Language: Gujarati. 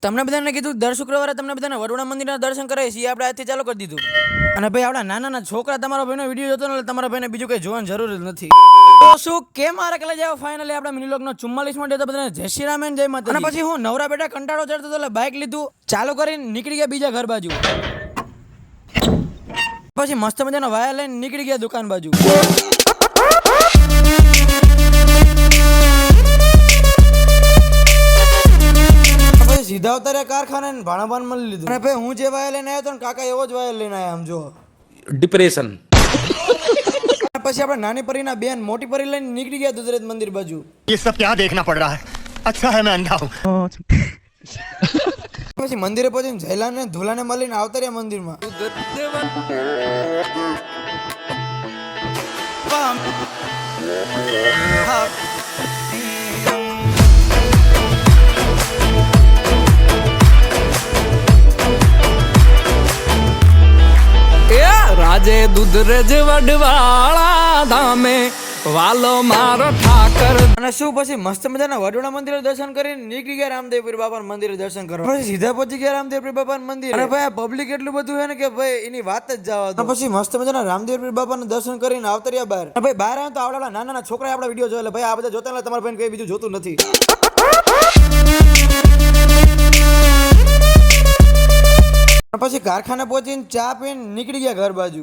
તમને બધાને કીધું દર શુક્રવારે તમને બધાને વરુણા મંદિરના દર્શન કરાવીએ છીએ, આપણે આજથી ચાલુ કરી દીધું. અને ભાઈ આપણા નાના છોકરા તમારા ભાઈનો વિડીયો જોતો ને તમારા ભાઈને બીજું કંઈ જોવાની જરૂર જ નથી. તો શું કેમ મારે કલે જાવ ફાઇનલી આપણા મિનિલોગનો 44 ડે તો બધાને જય શ્રી રામ જય માતા. અને પછી હું નવરા બેટા કંટાળો ચડતો એટલે બાઇક લીધું, ચાલુ કરીને નીકળી ગયા બીજા ઘર બાજુ. પછી મસ્ત મજાનો વાયર લઈને નીકળી ગયા દુકાન બાજુ. સીધા ઉતાર્યા કારખાને ભાણાભાન મળી લીધું. અને ભાઈ હું જે વાયર લઈને આવ્યો હતો ને કાકા એવો જ વાયર લઈને આવ્યા. આમ જો ડિપ્રેશન. પછી આપણે નાની પરીના બેન મોટી પરી લઈને નીકળી ગયા દુધરેજ મંદિર બાજુ. ये सब क्या देखना पड़ रहा है? अच्छा है मैं अंधा हूँ. પછી મંદિરે પહોંચીને જયલાને ધોલાને મળીને આવતા રહ્યા મંદિરમાં. રાજે દુધરેજ વડવાળા ધામે વાલો મારો ઠાકર. અને શું પછી મસ્ત મજાના વડોદરા મંદિરે દર્શન કરીને નીકળી ગયા રામદેવપીર બાપાના મંદિરે દર્શન કરવા. પછી સીધા પહોંચી ગયા રામદેવપીર બાપાના મંદિરે. અને ભાઈ આ પબ્લિક એટલું બધું છે ને કે ભાઈ એની વાત જ જવા દો. પછી મસ્ત મજાના રામદેવપીર બાપાના દર્શન કરીને આવતા રહ્યા બહાર. અને ભાઈ બહાર આવ્યા તો આવડા નાના છોકરા આપણા વિડીયો જોયા. ભાઈ આ બધા જોતા એટલે તમારા ભાઈને કઈ બીજું જોતું નથી. પછી કારખાને પહોંચીને ચા પીને નીકળી ગયા ઘર બાજુ.